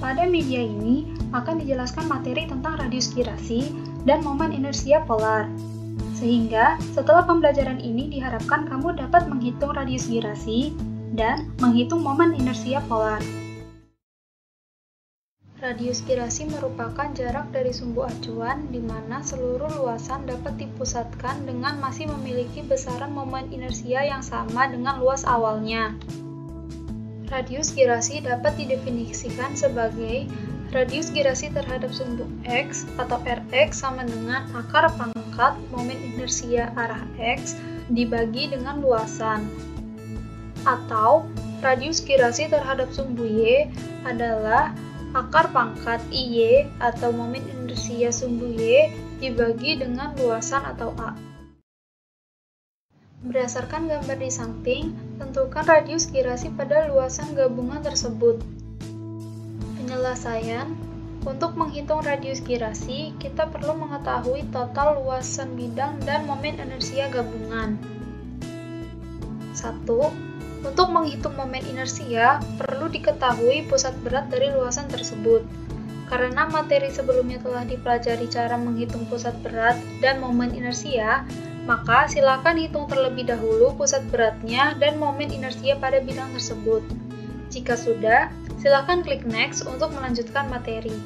Pada media ini akan dijelaskan materi tentang radius girasi dan momen inersia polar. Sehingga setelah pembelajaran ini diharapkan kamu dapat menghitung radius girasi dan menghitung momen inersia polar. Radius girasi merupakan jarak dari sumbu acuan di mana seluruh luasan dapat dipusatkan dengan masih memiliki besaran momen inersia yang sama dengan luas awalnya. Radius girasi dapat didefinisikan sebagai radius girasi terhadap sumbu X atau Rx sama dengan akar pangkat momen inersia arah X dibagi dengan luasan. Atau radius girasi terhadap sumbu Y adalah akar pangkat IY atau momen inersia sumbu Y dibagi dengan luasan atau A. Berdasarkan gambar di samping, tentukan radius girasi pada luasan gabungan tersebut. Penyelesaian: untuk menghitung radius girasi, kita perlu mengetahui total luasan bidang dan momen inersia gabungan. 1. Untuk menghitung momen inersia, perlu diketahui pusat berat dari luasan tersebut. Karena materi sebelumnya telah dipelajari cara menghitung pusat berat dan momen inersia, maka silakan hitung terlebih dahulu pusat beratnya dan momen inersia pada bidang tersebut. Jika sudah, silakan klik Next untuk melanjutkan materi.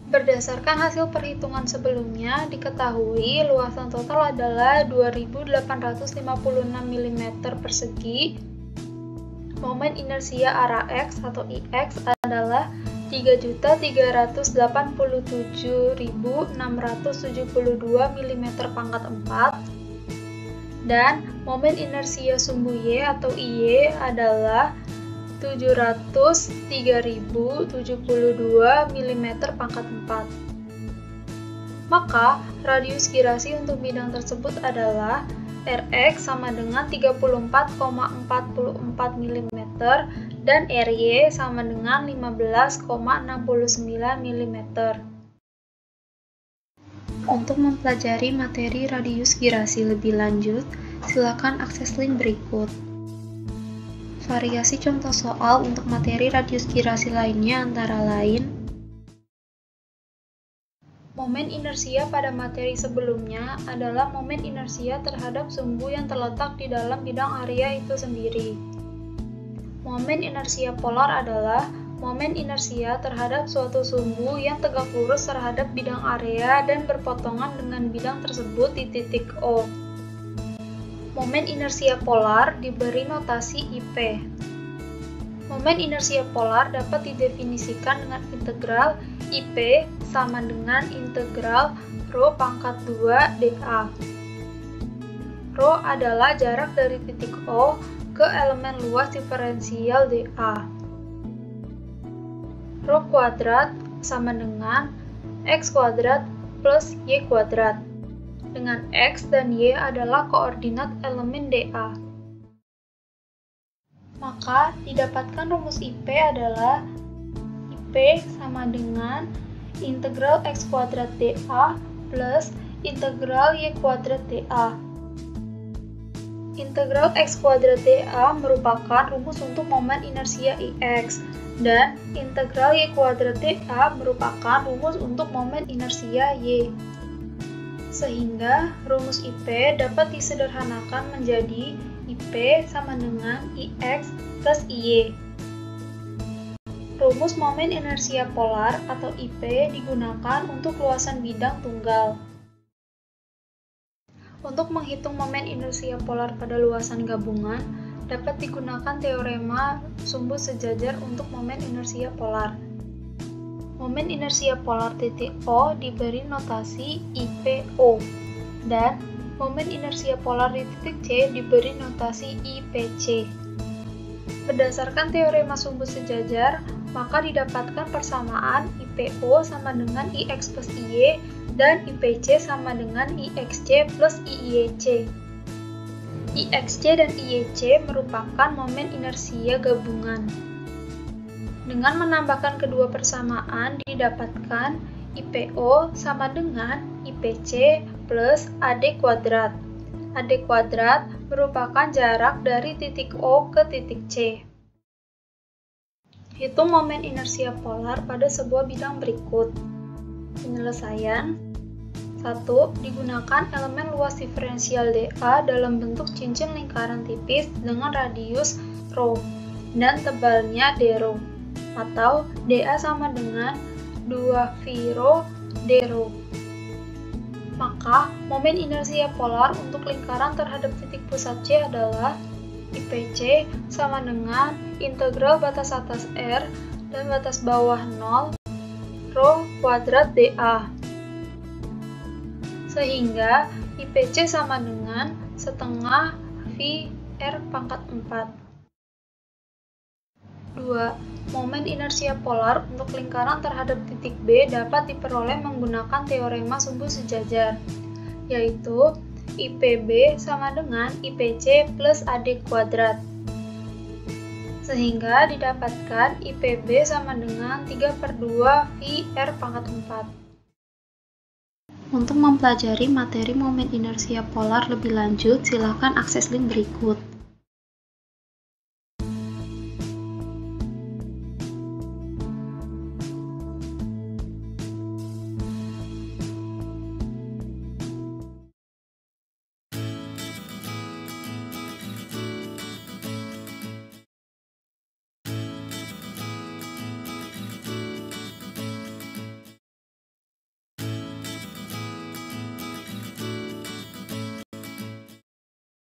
Berdasarkan hasil perhitungan sebelumnya, diketahui luasan total adalah 2856 mm persegi. Momen inersia arah X atau IX adalah 3.387.672 mm pangkat 4 dan momen inersia sumbu Y atau IY adalah 703.072 mm pangkat 4. Maka radius girasi untuk bidang tersebut adalah Rx sama dengan 34,44 mm dan Ry sama dengan 15,69 mm. Untuk mempelajari materi radius girasi lebih lanjut, silakan akses link berikut. Variasi contoh soal untuk materi radius girasi lainnya antara lain: momen inersia pada materi sebelumnya adalah momen inersia terhadap sumbu yang terletak di dalam bidang area itu sendiri. Momen inersia polar adalah momen inersia terhadap suatu sumbu yang tegak lurus terhadap bidang area dan berpotongan dengan bidang tersebut di titik O. Momen inersia polar diberi notasi IP. Momen inersia polar dapat didefinisikan dengan integral IP sama dengan integral rho pangkat 2 dA. Rho adalah jarak dari titik O ke elemen luas diferensial dA. Rho kuadrat sama dengan X kuadrat plus Y kuadrat, dengan X dan Y adalah koordinat elemen dA. Maka didapatkan rumus IP adalah IP sama dengan integral X kuadrat dA plus integral Y kuadrat dA. Integral X kuadrat dA merupakan rumus untuk momen inersia IX, dan integral Y kuadrat dA merupakan rumus untuk momen inersia Y. Sehingga rumus IP dapat disederhanakan menjadi IP sama dengan IX plus IY. Rumus momen inersia polar atau IP digunakan untuk luasan bidang tunggal. Untuk menghitung momen inersia polar pada luasan gabungan, dapat digunakan teorema sumbu sejajar untuk momen inersia polar. Momen inersia polar titik O diberi notasi IPO, dan momen inersia polar di titik C diberi notasi IPC. Berdasarkan teorema sumbu sejajar, maka didapatkan persamaan IPO sama dengan IX plus IY dan IPC sama dengan IXC plus IYC. IXC dan IYC merupakan momen inersia gabungan. Dengan menambahkan kedua persamaan, didapatkan IPO sama dengan IPC plus AD kuadrat. AD kuadrat merupakan jarak dari titik O ke titik C. Hitung momen inersia polar pada sebuah bidang berikut. Penyelesaian. 1. Digunakan elemen luas diferensial dA dalam bentuk cincin lingkaran tipis dengan radius ρ dan tebalnya dρ, atau dA sama dengan 2 π dρ. Maka, momen inersia polar untuk lingkaran terhadap titik pusat C adalah IPC sama dengan integral batas atas R dan batas bawah 0 ρ kuadrat dA. Sehingga IPC sama dengan setengah V R pangkat 4. 2. Momen inersia polar untuk lingkaran terhadap titik B dapat diperoleh menggunakan teorema sumbu sejajar, yaitu IPB sama dengan IPC plus AD kuadrat. Sehingga didapatkan IPB sama dengan 3/2 V R pangkat 4. Untuk mempelajari materi momen inersia polar lebih lanjut, silakan akses link berikut.